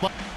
Yes.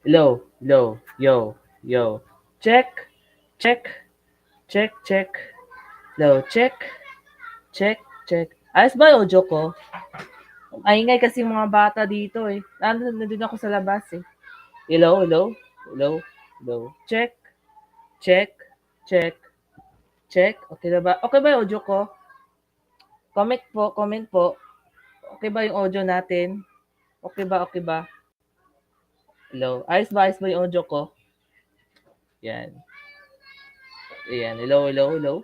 Hello, hello, yo, yo. Check, check, check, check. Hello, check. Check, check. Ayos ba yung audio ko? Maingay kasi yung mga bata dito eh. Nandun ako sa labas eh. Hello, hello, hello, hello. Check, check, check, check. Okay na ba? Okay ba yung audio ko? Comment po, comment po. Okay ba yung audio natin? Okay ba, okay ba? Hello. Ayos ba yung audio ko? Yan. Ayan. Hello, hello, hello.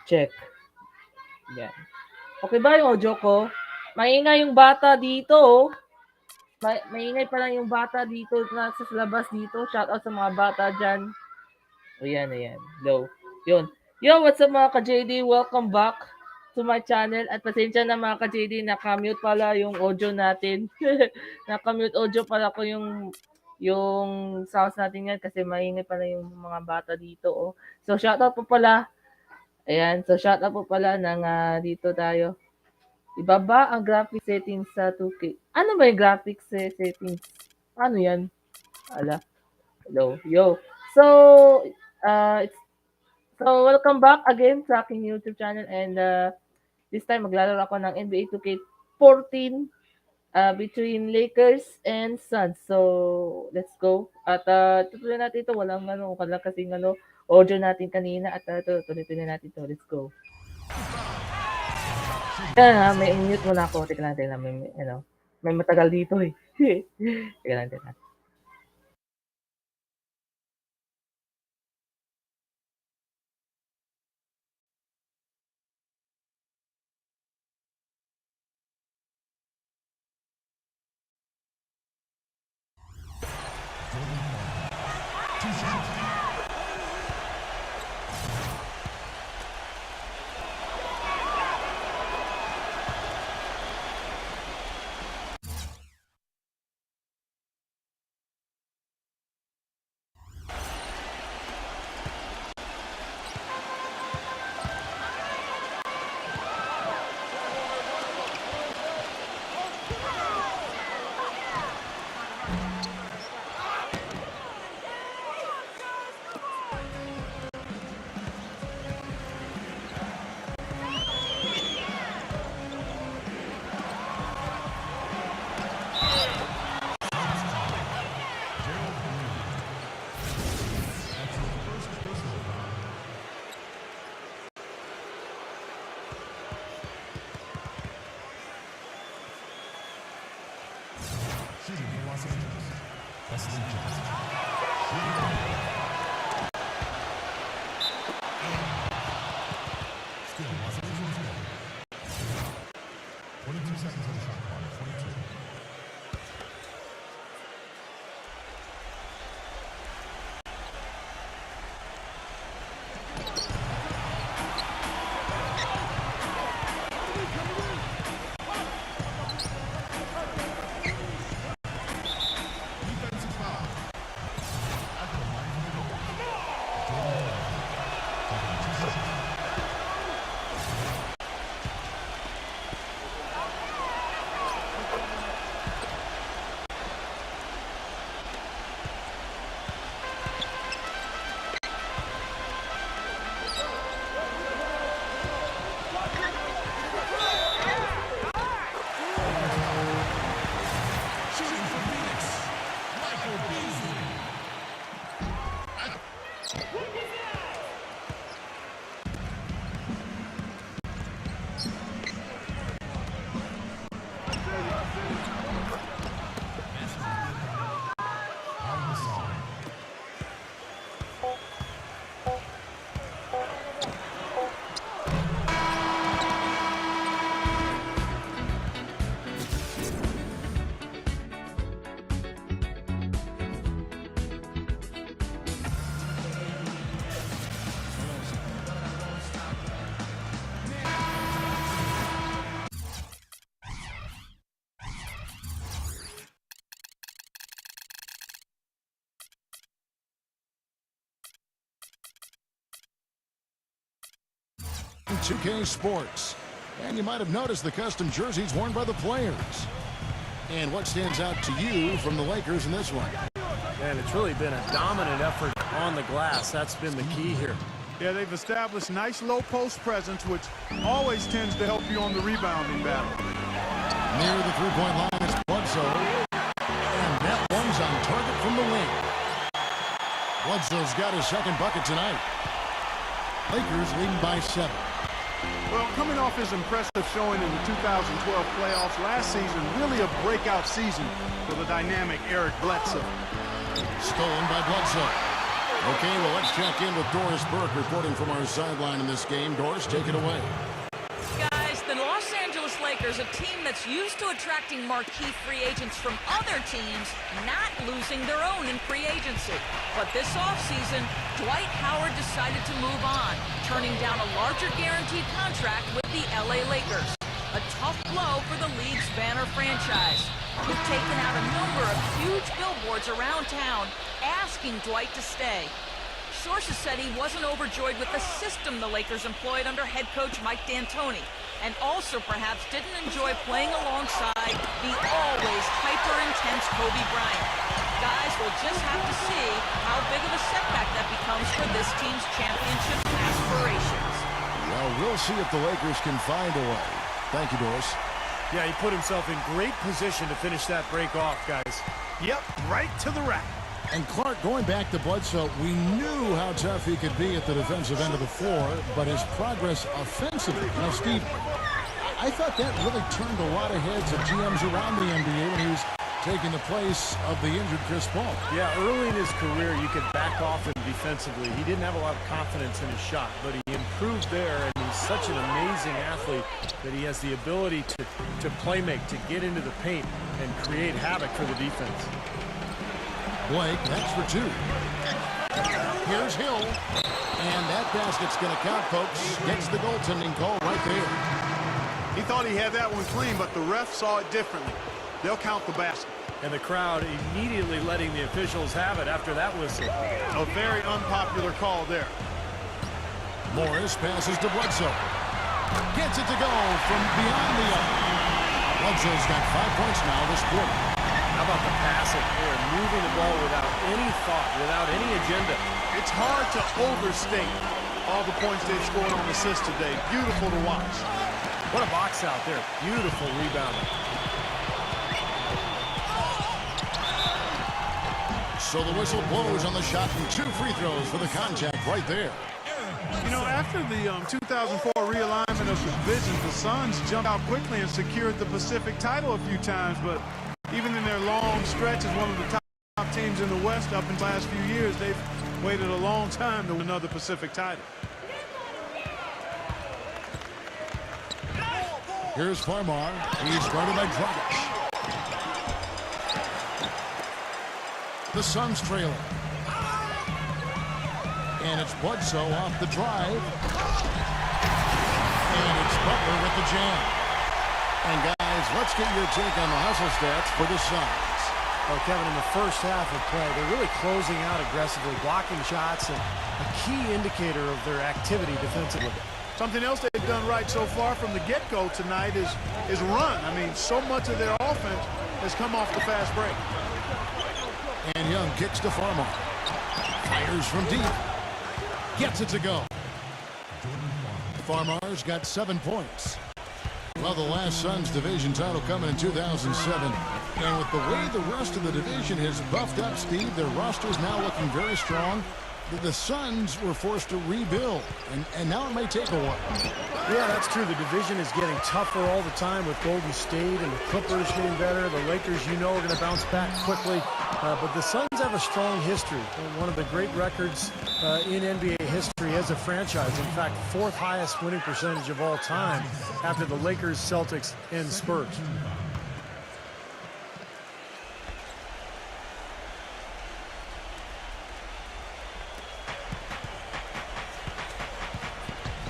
Check. Yan. Okay ba yung audio ko? Maingay yung bata dito oh. Maingay pa lang yung bata dito nasa labas dito. Shout out sa mga bata dyan. Ayan, ayan. Hello. Yun. Yo, what's up mga ka-JD? Welcome back to my channel. At pasensya na mga ka-JD, nakamute pala yung audio natin. Nakamute audio pala ko yung sounds natin yan kasi maingay pala yung mga bata dito. Oh. So, shoutout po pala. Ayan. So, shoutout po pala ng dito tayo. Ibaba ang graphic settings sa 2K. Ano ba yung graphics settings? Ano yan? Ala. Hello. Yo. So, welcome back again sa aking YouTube channel and this time maglalaro ako ng NBA 2K14 between Lakers and SUNS. So, let's go. At tutuloy natin ito. Walang kasing audio natin kanina at tuloy-tuloy natin ito. Let's go. Kaya may mute muna ako. Teka lang, may matagal dito eh. Teka lang. in 2K Sports. And you might have noticed the custom jerseys worn by the players. And what stands out to you from the Lakers in this one? And it's really been a dominant effort on the glass. That's been the key here. Yeah, they've established nice low post presence, which always tends to help you on the rebounding battle. Near the three-point line is Bledsoe. And that one's on target from the wing. Bledsoe's got his second bucket tonight. Lakers leading by 7. Well, coming off his impressive showing in the 2012 playoffs last season, really a breakout season for the dynamic Eric Bledsoe. Stolen by Bledsoe. Okay, well, let's check in with Doris Burke reporting from our sideline in this game. Doris, take it away. Guys, the Los Angeles Lakers, a team that's used to attracting marquee free agents from other teams, not losing their own in free agency. But this offseason, Dwight Howard decided to move on, turning down a larger guaranteed contract with the LA Lakers. A tough blow for the league's banner franchise, who've taken out a number of huge billboards around town asking Dwight to stay. Sources said he wasn't overjoyed with the system the Lakers employed under head coach Mike D'Antoni, and also perhaps didn't enjoy playing alongside the always hyper-intense Kobe Bryant. Guys, we'll just have to see how big of a setback that becomes for this team's championship aspirations. Well, we'll see if the Lakers can find a way. Thank you, Doris. Yeah, he put himself in great position to finish that break off, guys. Yep, right to the rack. And Clark, going back to Bledsoe, we knew how tough he could be at the defensive end of the floor, but his progress offensively. Now, Steve, I thought that really turned a lot of heads of GMs around the NBA when he was taking the place of the injured Chris Paul. Yeah, early in his career, you could back off him defensively. He didn't have a lot of confidence in his shot, but he improved there, and he's such an amazing athlete that he has the ability to play make, to get into the paint and create havoc for the defense. Blake, that's for 2. Here's Hill. And that basket's going to count, folks. Gets the goaltending call right there. He thought he had that one clean, but the ref saw it differently. They'll count the basket. And the crowd immediately letting the officials have it after that whistle. A very unpopular call there. Morris passes to Bledsoe. Gets it to go from beyond the arc. Bledsoe's got 5 points now this quarter. How about the passing here, moving the ball without any thought, without any agenda? It's hard to overstate all the points they've scored on assists today. Beautiful to watch. What a box out there. Beautiful rebounding. So the whistle blows on the shot and 2 free throws for the contact right there. You know, after the 2004 realignment of the divisions, the Suns jumped out quickly and secured the Pacific title a few times, but even in their long stretch as one of the top teams in the West up in the last few years, they've waited a long time to win another Pacific title. Here's Farmar. He's guarded by Dragic. The Suns trailing. And it's Bledsoe off the drive. And it's Butler with the jam. And guys, let's get your take on the hustle stats for the Suns. Well, Kevin, in the first half of play, they're really closing out aggressively, blocking shots, and a key indicator of their activity defensively. Something else they've done right so far from the get-go tonight is run. I mean, so much of their offense has come off the fast break. And Young kicks to Farmer. Fires from deep. Gets it to go. Farmar's got 7 points. Well, the last Suns division title coming in 2007. And with the way the rest of the division has buffed up, Steve, their roster's now looking very strong. The Suns were forced to rebuild, and now it may take a while. Yeah, that's true. The division is getting tougher all the time with Golden State and the Clippers getting better. The Lakers, you know, are going to bounce back quickly. But the Suns have a strong history. One of the great records in NBA history as a franchise. In fact, 4th highest winning percentage of all time after the Lakers, Celtics, and Spurs.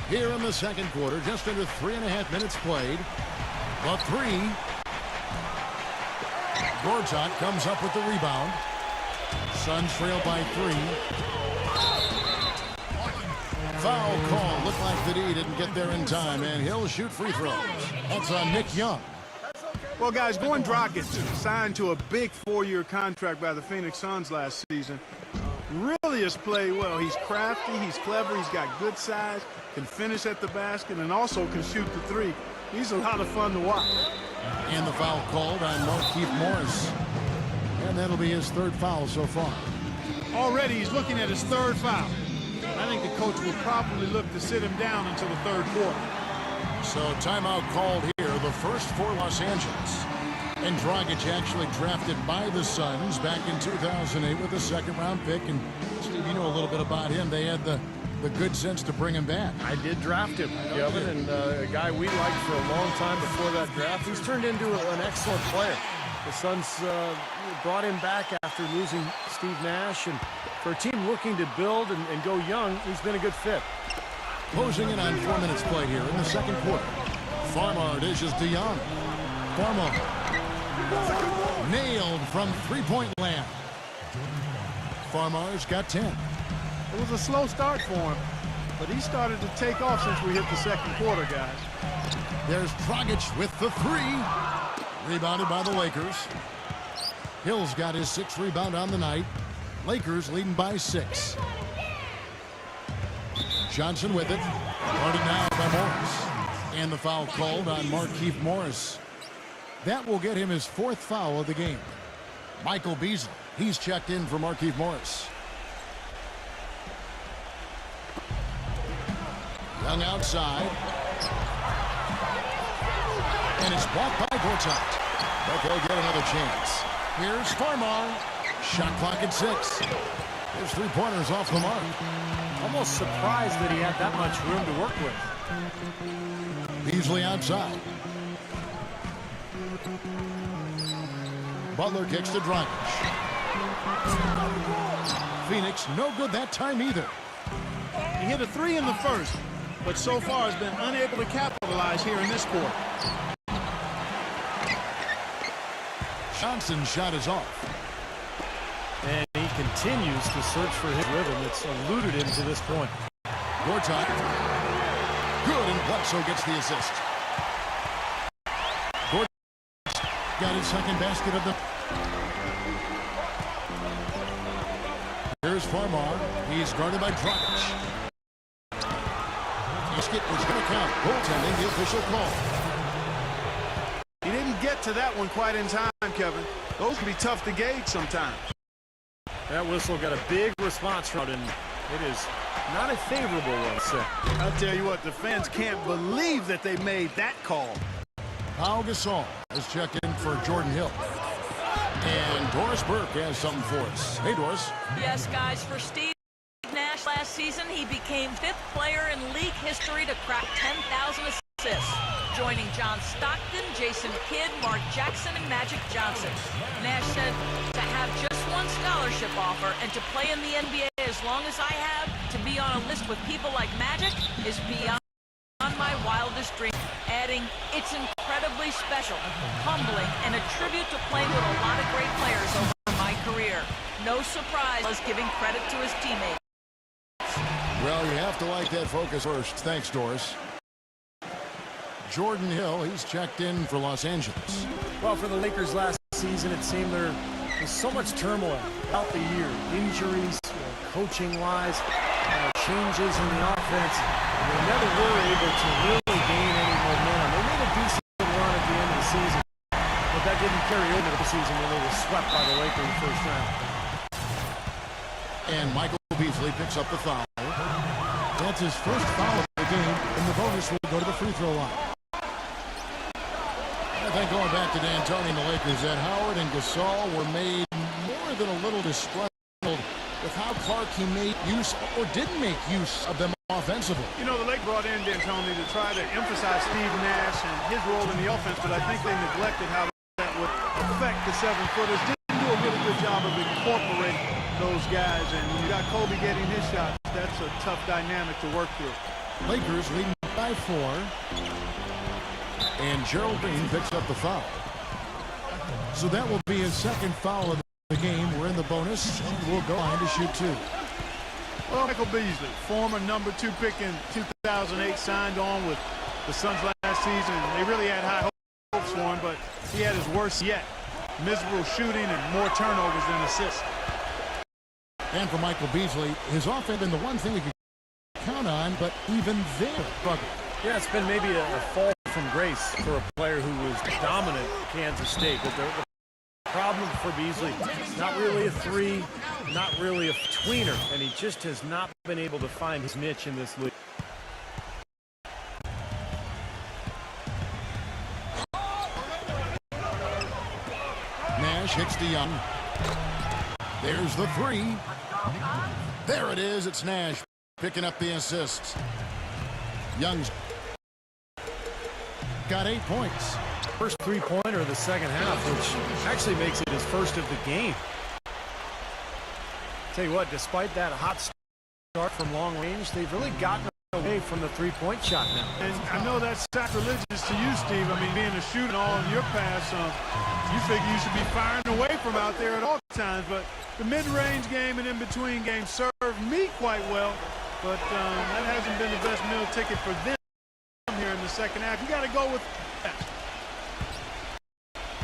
Here in the second quarter, just under 3.5 minutes played. The 3. Gortat comes up with the rebound. Suns trail by 3. Foul call. Looked like the D didn't get there in time, and he'll shoot free throws. That's on Nick Young. Well, guys, Goran Dragic signed to a big 4-year contract by the Phoenix Suns last season. really has played well. He's crafty, he's clever, he's got good size, can finish at the basket, and also can shoot the three. He's a lot of fun to watch. And the foul called on Markieff Morris. And that'll be his third foul so far. Already he's looking at his third foul. I think the coach will probably look to sit him down until the third quarter. So timeout called here, the first for Los Angeles. And Dragic actually drafted by the Suns back in 2008 with a second-round pick. And Steve, you know a little bit about him. They had the good sense to bring him back. I did draft him, Kevin, and a guy we liked for a long time before that draft. He's turned into an excellent player. The Suns brought him back after losing Steve Nash, and for a team looking to build and go young, he's been a good fit. Closing in on 4 minutes played here in the second quarter. Farmar dishes to Young. Farmar nailed from three-point land. Farmar's got 10. It was a slow start for him, but he started to take off since we hit the second quarter, guys. There's Dragic with the three. Rebounded by the Lakers. Hill's got his 6th rebound on the night. Lakers leading by 6. Johnson with it. Guarded now by Morris. And the foul called on Markieff Morris. That will get him his 4th foul of the game. Michael Beasley, he's checked in for Markieff Morris. Young outside. And it's blocked by Gortat. But they'll get another chance. Here's Farmar. Shot clock at 6. His three-pointers off the mark. Almost surprised that he had that much room to work with. Beasley outside. Butler kicks to Dragic. Phoenix no good that time either. He hit a three in the first, but so far has been unable to capitalize here in this quarter. Johnson's shot is off. And he continues to search for his rhythm. It's eluded him to this point. Gortat. Good, and Bledsoe gets the assist. Gortat got his second basket of the... Here's Farmar. He's guarded by Dragic. Basket was going to count. Goaltending, the official call. He didn't get to that one quite in time, Kevin. Those can be tough to gauge sometimes. That whistle got a big response from it, and it is not a favorable one, sir. I'll tell you what, the fans can't believe that they made that call. Pau Gasol is checked in for Jordan Hill. And Doris Burke has something for us. Hey, Doris. Yes, guys, for Steve Nash last season, he became 5th player in league history to crack 10,000 assists, joining John Stockton, Jason Kidd, Mark Jackson, and Magic Johnson. Nash said to have just one scholarship offer and to play in the NBA as long as I have, to be on a list with people like Magic, is beyond my wildest dream. Adding, it's incredibly special, humbling, and a tribute to playing with a lot of great players over my career. No surprise, I was giving credit to his teammates. Well, you have to like that focus first. Thanks, Doris. Jordan Hill, he's checked in for Los Angeles. Well, for the Lakers last season, it seemed there was so much turmoil throughout the year. Injuries, coaching-wise, changes in the offense. They never were able to really gain any momentum. They made a decent run at the end of the season, but that didn't carry over to the season when they were swept by the Lakers in the first round. And Michael Beasley picks up the foul. That's his first foul of the game, and the bonus will go to the free throw line. I think going back to D'Antoni and the Lakers, that Howard and Gasol were made more than a little disgruntled with how Clark he made use or didn't make use of them offensively. You know, the Lakers brought in D'Antoni to try to emphasize Steve Nash and his role in the offense, but I think they neglected how that would affect the 7-footers. Didn't do a really good job of incorporating those guys, and when you got Kobe getting his shot, that's a tough dynamic to work through. Lakers leading by 4. And Gerald Green picks up the foul. So that will be his second foul of the game. We're in the bonus. We'll go on to shoot 2. Well, Michael Beasley, former number 2 pick in 2008, signed on with the Suns last season. They really had high hopes for him, but he had his worst yet. Miserable shooting and more turnovers than assists. And for Michael Beasley, his offense had been the one thing he could count on, but even there, struggled. Yeah, it's been maybe a fall from grace for a player who was dominant at Kansas State. But the problem for Beasley, not really a three, not really a tweener, and he just has not been able to find his niche in this league. Nash hits to Young. There's the three. There it is. It's Nash picking up the assists. Young's got 8 points. First three-pointer of the second half, which actually makes it his first of the game. Tell you what, despite that hot start from long range, they've really gotten away from the three-point shot now. And I know that's sacrilegious to you, Steve. I mean, being a shooter all in your pass, you figure you should be firing away from out there at all times. But the mid-range game and in-between games served me quite well. But that hasn't been the best meal ticket for them here in the second half. You got to go with that.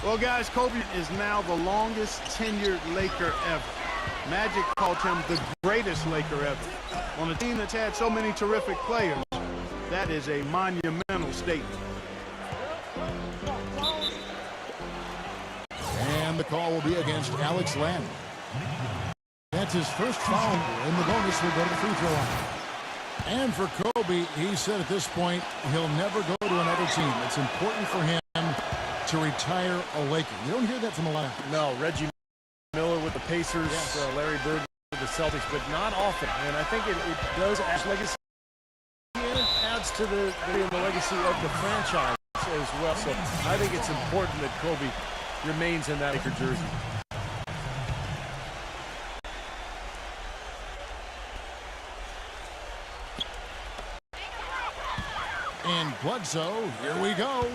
Well, guys, Kobe is now the longest tenured Laker ever. Magic called him the greatest Laker ever. On a team that's had so many terrific players, that is a monumental statement. And the call will be against Alex Len. That's his first foul, and the bonus will go to the free throw line. And for Kobe, he said at this point, he'll never go to another team. It's important for him to retire a Laker. You don't hear that from a lot. No, Reggie Miller with the Pacers, yes. Larry Bird with the Celtics, but not often. And I think it does add legacy, and it adds to the legacy of the franchise as well. So I think it's important that Kobe remains in that Laker jersey. And Bledsoe, here we go.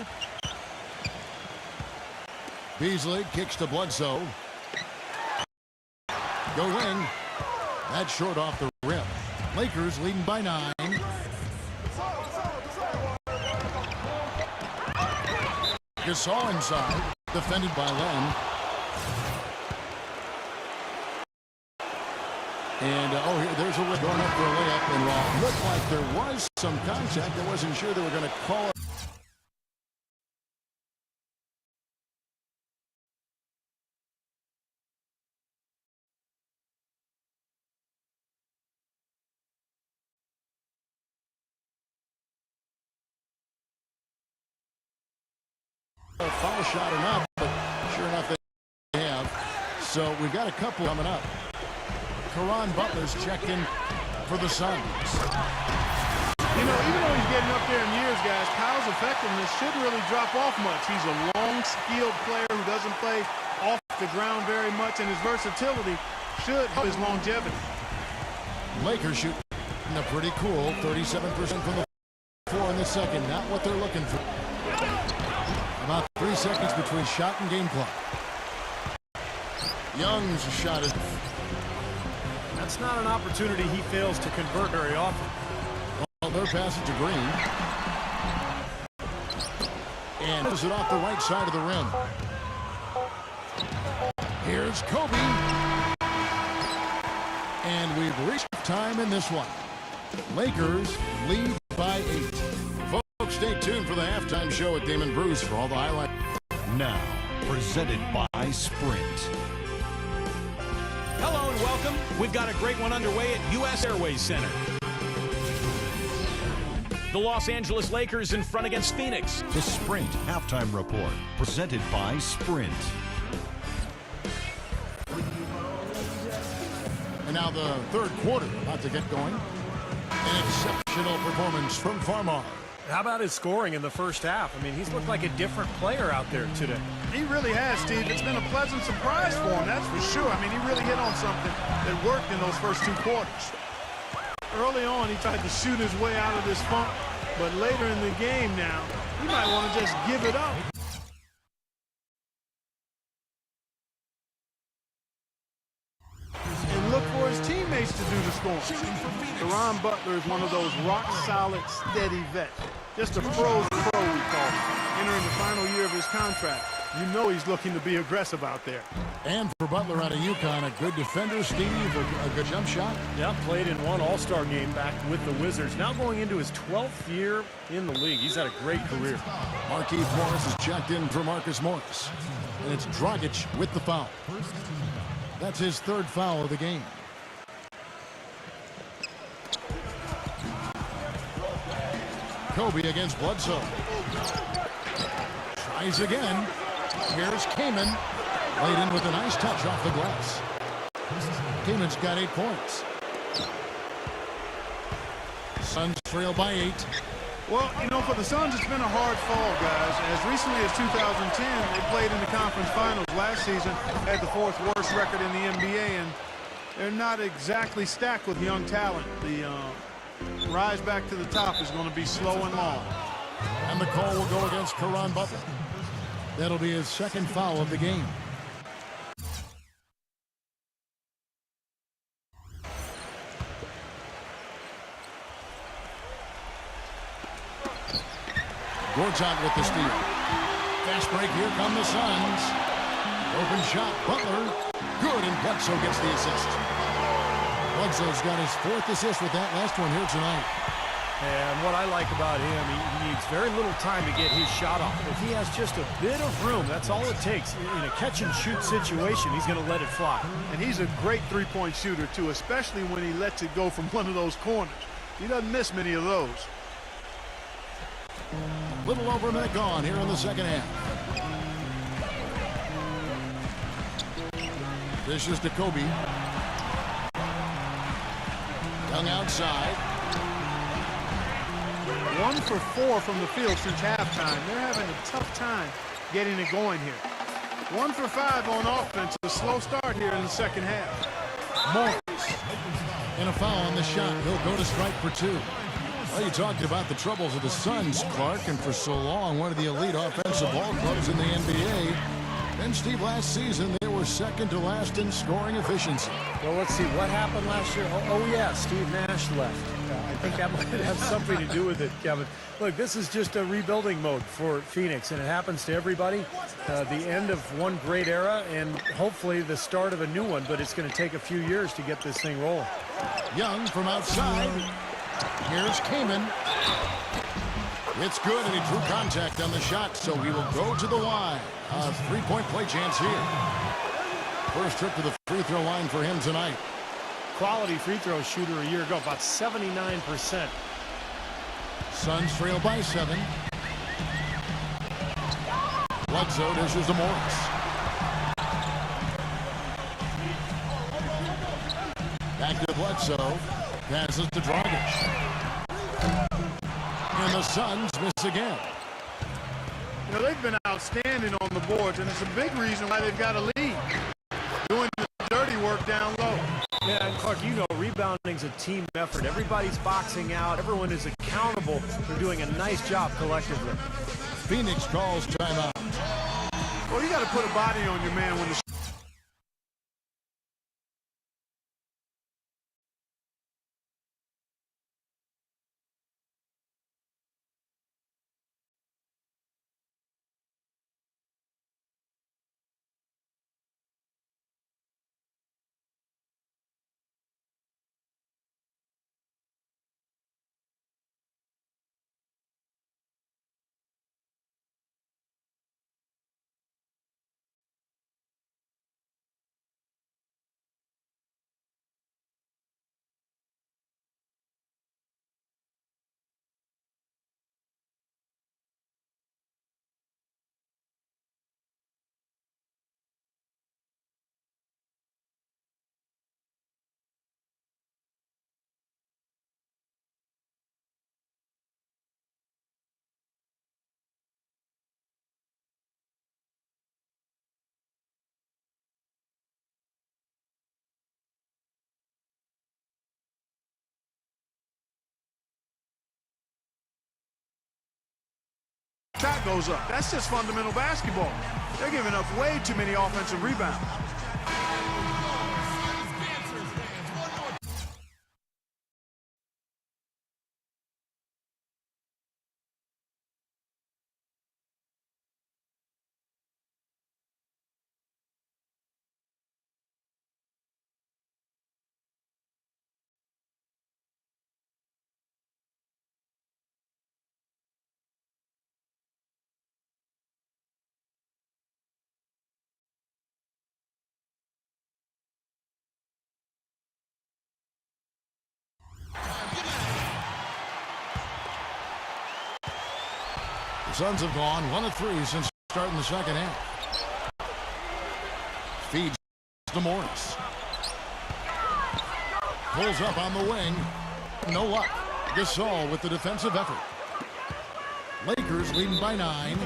Beasley kicks to Bledsoe. Go wing. That's short off the rim. Lakers leading by 9. Gasol inside, defended by Len. And, there's a rip going up for a layup. And while it looked like there was some contact, I wasn't sure they were going to call it. Foul shot or not, but sure enough they have. So we've got a couple coming up. Caron Butler's checked in for the Suns. You know, even though he's getting up there in years, guys, Kyle's effectiveness shouldn't really drop off much. He's a long, skilled player who doesn't play off the ground very much, and his versatility should help his longevity. Lakers shooting a pretty cool 37% from the floor in the second. Not what they're looking for. About 3 seconds between shot and game clock. Young's shot is... That's not an opportunity he fails to convert very often. Well, their passage to Green. And puts it off the right side of the rim. Here's Kobe. And we've reached time in this one. Lakers lead by 8. Folks, stay tuned for the halftime show at Damon Bruce for all the highlights. Now, presented by Sprint. Hello and welcome. We've got a great one underway at U.S. Airways Center. The Los Angeles Lakers in front against Phoenix. The Sprint halftime report, presented by Sprint. And now the third quarter about to get going. An exceptional performance from Farmar. How about his scoring in the first half? I mean, he's looked like a different player out there today. He really has, Steve. It's been a pleasant surprise for him, that's for sure. I mean, he really hit on something that worked in those first 2 quarters. Early on, he tried to shoot his way out of this funk, but later in the game now, he might want to just give it up. And look for his teammates to do the scoring. Caron Butler is one of those rock-solid, steady vets. Just a pro's pro, we call him, entering the final year of his contract. You know he's looking to be aggressive out there. And for Butler out of UConn, a good defender, Steve, a good jump shot. Yeah, played in one All-Star game back with the Wizards. Now going into his 12th year in the league. He's had a great career. Markieff Morris is checked in for Marcus Morris. And it's Dragic with the foul. That's his third foul of the game. Kobe against Bledsoe. Tries again. Here's Kaman. Laid in with a nice touch off the glass. Kaman's got 8 points. Suns trail by 8. Well, you know, for the Suns, it's been a hard fall, guys. As recently as 2010, they played in the conference finals last season, had the 4th worst record in the NBA, and they're not exactly stacked with young talent. The rise back to the top is going to be slow and long. And the call will go against Caron Butler. That'll be his second foul of the game. Gortat with the steal. Fast break, here come the Suns. Open shot, Butler. Good, and Bledsoe gets the assist. Bledsoe's got his 4th assist with that last one here tonight. And what I like about him, he needs very little time to get his shot off. If he has just a bit of room, that's all it takes. In a catch-and-shoot situation, he's going to let it fly. And he's a great three-point shooter, too, especially when he lets it go from one of those corners. He doesn't miss many of those. Little over a minute gone here in the second half. This is to Kobe. Young outside. 1 for 4 from the field since halftime. They're having a tough time getting it going here. 1 for 5 on offense. A slow start here in the second half. Morris. And a foul on the shot. He'll go to strike for 2. Well, you talked about the troubles of the Suns, Clark, and for so long, one of the elite offensive ball clubs in the NBA. Then, Steve, last season, they were second to last in scoring efficiency. Well, let's see. What happened last year? Oh yeah, Steve Nash left. I think that might have something to do with it, Kevin. Look, this is just a rebuilding mode for Phoenix, and it happens to everybody. The end of one great era, and hopefully the start of a new one, but it's going to take a few years to get this thing rolling. Young from outside. Here's Kaman. It's good, and he drew contact on the shot, so he will go to the line. A 3-point play chance here. First trip to the free throw line for him tonight. Quality free throw shooter a year ago, about 79%. Suns trail by 7. Bledsoe dishes to Morris. Back to Bledsoe. Passes to Dragic. And the Suns miss again. You know, they've been outstanding on the boards, and it's a big reason why they've got a lead. Doing the dirty work down low. Yeah, and Clark, you know, rebounding's a team effort. Everybody's boxing out. Everyone is accountable for doing a nice job collectively. Phoenix calls timeout. Well, you got to put a body on your man when the shot goes up. That's just fundamental basketball. They're giving up way too many offensive rebounds. The Suns have gone 1 of 3 since starting the second half. Feeds to Morris. Pulls up on the wing. No luck. Gasol with the defensive effort. Lakers leading by 9.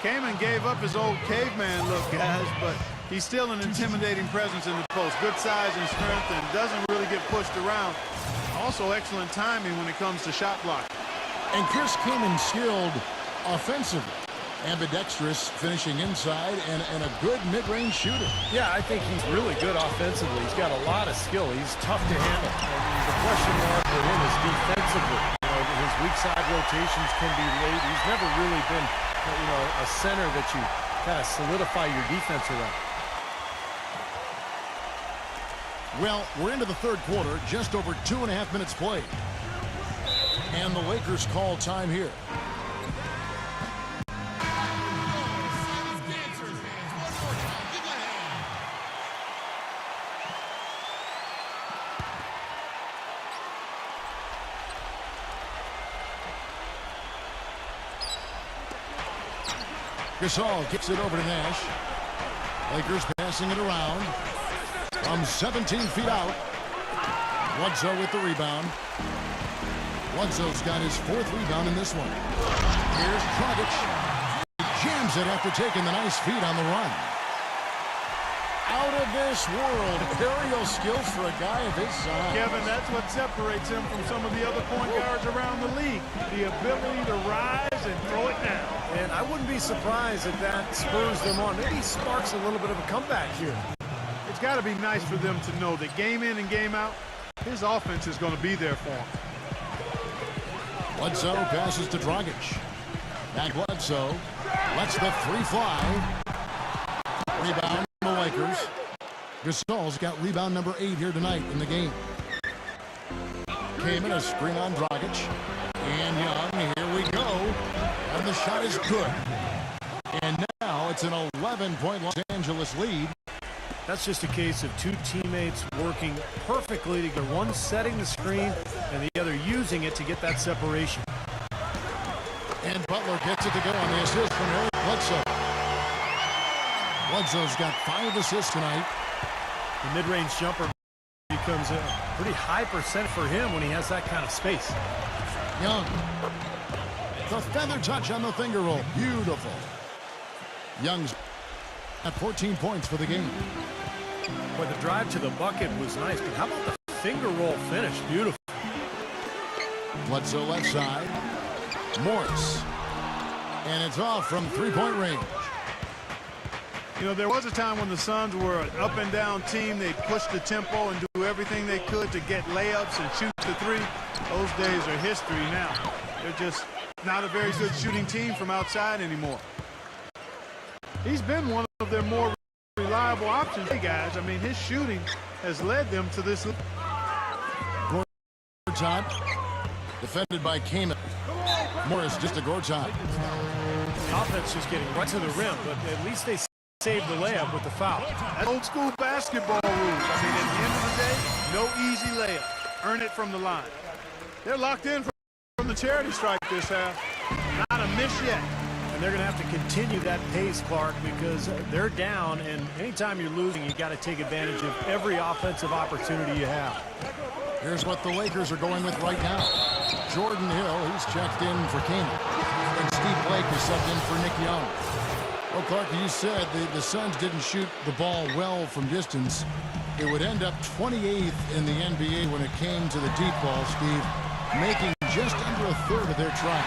Kahimunan gave up his old caveman look, guys, but he's still an intimidating presence in the post. Good size and strength and doesn't really get pushed around. Also excellent timing when it comes to shot blocking. And Chris Kahimunan skilled offensively. Ambidextrous, finishing inside, and a good mid-range shooter. Yeah, I think he's really good offensively. He's got a lot of skill. He's tough to handle. And the question mark for him is defensively. You know, his weak side rotations can be late. He's never really been, you know, a center that you kind of solidify your defense around. Well, we're into the third quarter, just over 2.5 minutes played. And the Lakers call time here. Gasol gets it over to Nash. Lakers passing it around from 17 feet out. Bledsoe with the rebound. Bledsoe's got his 4th rebound in this one. Here's Dragic. He jams it after taking the nice feed on the run. Out of this world. Aerial skills for a guy of his size. Kevin, that's what separates him from some of the other point guards around the league. The ability to rise and throw it down. And I wouldn't be surprised if that spurs them on. Maybe sparks a little bit of a comeback here. It's got to be nice for them to know that game in and game out, his offense is going to be there for him. Bledsoe passes to Dragic. Back Bledsoe lets the 3 fly. Rebound the Lakers. Gasol's got rebound number 8 here tonight in the game. Came in a screen on Dragic. And Young, here we go. And the shot is good. And now it's an 11-point Los Angeles lead. That's just a case of two teammates working perfectly together. One setting the screen and the other using it to get that separation. And Butler gets it to go on the assist from Eric Bledsoe. Bledsoe's got 5 assists tonight. The mid-range jumper becomes a pretty high percent for him when he has that kind of space. Young. The feather touch on the finger roll. Beautiful. Young's at 14 points for the game. But the drive to the bucket was nice, but how about the finger roll finish? Beautiful. Bledsoe left side. Morris. And it's off from 3-point range. You know, there was a time when the Suns were an up-and-down team. They pushed the tempo and do everything they could to get layups and shoot the 3. Those days are history now. They're just not a very good shooting team from outside anymore. He's been one of their more reliable options. Hey, guys, I mean, his shooting has led them to this. Gortat, defended by Kahimunan. Morris just a Gortat. The offense just getting right to the rim, but at least they saved the layup with the foul. That's old school basketball rules. I mean, at the end of the day, no easy layup. Earn it from the line. They're locked in from the charity stripe this half. Not a miss yet. And they're going to have to continue that pace, Clark, because they're down, and anytime you're losing, you got to take advantage of every offensive opportunity you have. Here's what the Lakers are going with right now. Jordan Hill, he's checked in for Kahimunan. And Steve Blake is subbed in for Nick Young. Well, Clark, you said the Suns didn't shoot the ball well from distance. It would end up 28th in the NBA when it came to the deep ball, Steve, making just under a third of their tries.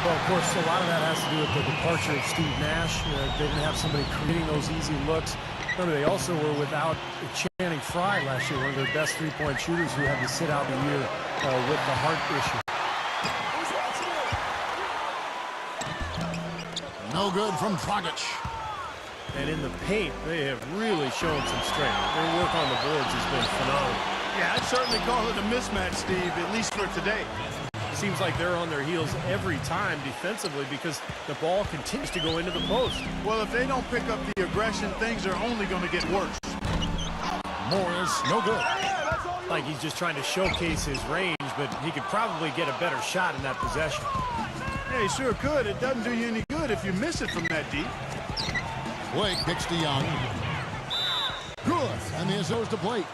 Well, of course, a lot of that has to do with the departure of Steve Nash. They didn't have somebody creating those easy looks. Remember, they also were without Channing Frye last year, one of their best three-point shooters who had to sit out the year with the heart issue. No good from Dragic. And in the paint, they have really shown some strength. Their work on the boards has been phenomenal. Yeah, I'd certainly call it a mismatch, Steve, at least for today. Seems like they're on their heels every time defensively because the ball continues to go into the post. Well, if they don't pick up the aggression, things are only going to get worse. Morris, no good. Like he's just trying to showcase his range, but he could probably get a better shot in that possession. Yeah, he sure could. It doesn't do you any good if you miss it from that deep. Blake kicks to Young. Good. And the goes to Blake.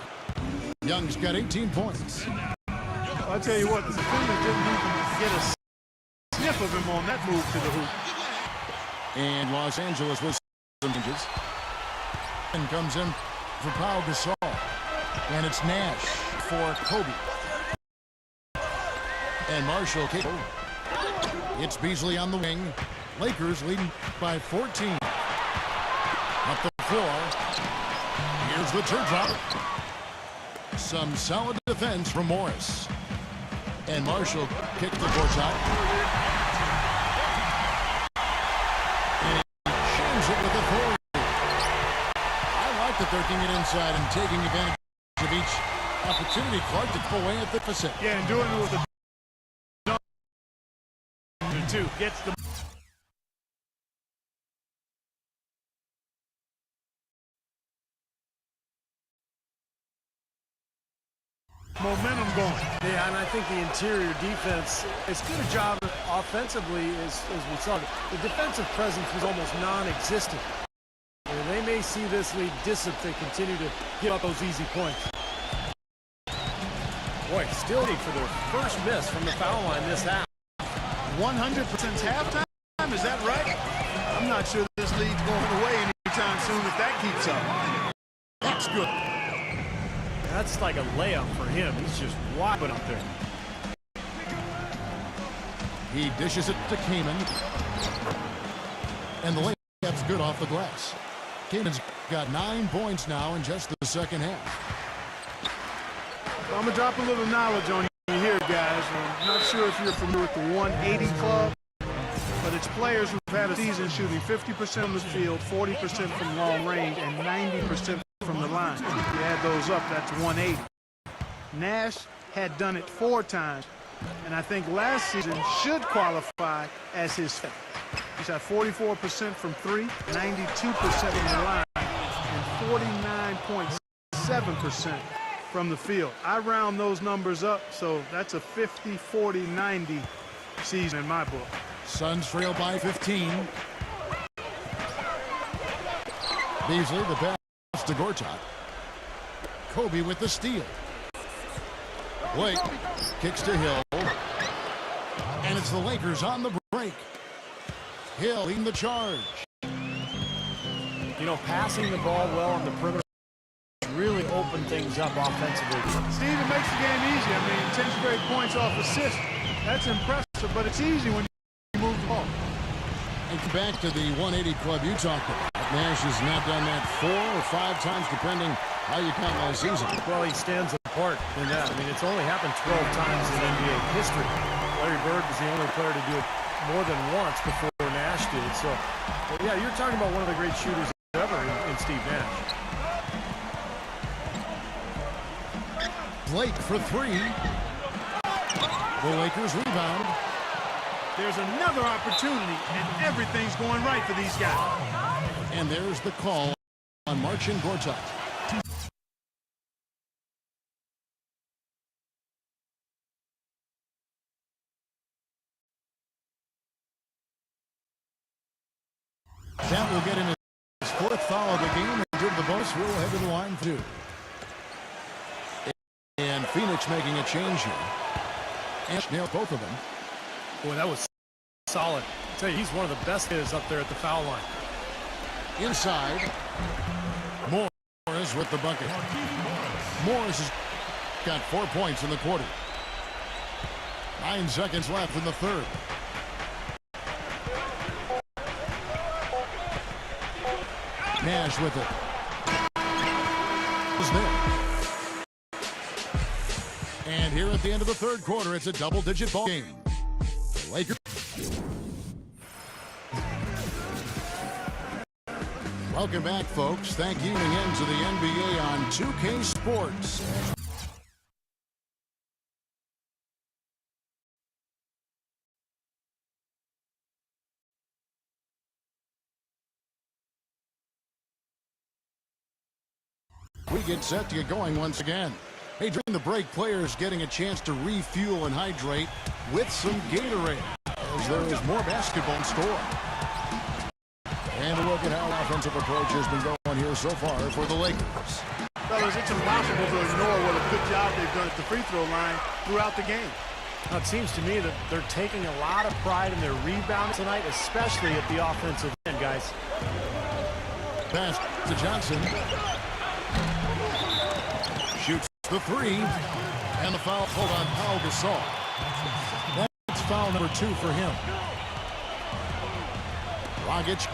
Young's got 18 points. I'll tell you what, the defender didn't even get a sniff of him on that move to the hoop. And Los Angeles with some inches. And comes in for Pau Gasol. And it's Nash for Kobe. And Marshall kick. It's Beasley on the wing. Lakers leading by 14. Up the floor. Here's the teardrop. Some solid defense from Morris. And Marshall kicks the court out. And he shams it with authority. I like that they're getting it inside and taking advantage of each opportunity. Clark to pull away at the deficit. Yeah, and doing it with a two gets the momentum going. Yeah, and I think the interior defense, as good a job offensively as we saw. The defensive presence was almost non-existent. And they may see this lead dissipate if they continue to give up those easy points. Boy, still need for their first miss from the foul line this half. 100% halftime, is that right? I'm not sure this lead's going away anytime soon if that keeps up. That's good. That's like a layup for him. He's just whopping up there. He dishes it to Kahimunan. And the layup's good off the glass. Kahimunan's got 9 points now in just the second half. I'm going to drop a little knowledge on you here, guys. I'm not sure if you're familiar with the 180 club, but it's players who've had a season shooting 50% from the field, 40% from long range, and 90% from the line. If you add those up, that's 180. Nash had done it 4 times, and I think last season should qualify as his fifth. He shot 44% from 3, 92% from the line, and 49.7% from the field. I round those numbers up, so that's a 50, 40, 90 season in my book. Suns trail by 15. Beasley, the pass to Gortat. Kobe with the steal. Blake kicks to Hill. And it's the Lakers on the break. Hill leading the charge. You know, passing the ball well on the perimeter really open things up offensively. Steve, it makes the game easy. I mean, 10 straight points off assist. That's impressive, but it's easy when you move the ball. And back to the 180 club you talked about. Nash has now done that 4 or 5 times, depending how you count last season. Well, he stands apart in that. I mean, it's only happened 12 times in NBA history. Larry Bird was the only player to do it more than once before Nash did. So, yeah, you're talking about one of the great shooters ever in Steve Nash. Blake for 3. The Lakers rebound. There's another opportunity, and everything's going right for these guys. And there's the call on Marcin Gortat. That will get him his 4th foul of the game, and due to the bonus rule, head to the line for 2. And Phoenix making a change here. Ash nailed both of them. Boy, that was solid. I tell you, he's one of the best hitters up there at the foul line. Inside, Morris with the bucket. Morris has got 4 points in the quarter. 9 seconds left in the third. Nash with it. Is there. And here at the end of the third quarter, it's a double-digit ball game. The Lakers. Welcome back, folks. Thank you again to the NBA on 2K Sports. We get set to get going once again. Hey, during the break, players getting a chance to refuel and hydrate with some Gatorade. As as there is more basketball in store. And a look at how offensive approach has been going here so far for the Lakers. Fellas, it's impossible to ignore what a good job they've done at the free throw line throughout the game. Now, it seems to me that they're taking a lot of pride in their rebound tonight, especially at the offensive end, guys. Pass to Johnson. Shoots the three. And the foul called on Paul Gasol. That's foul number 2 for him. Dragic.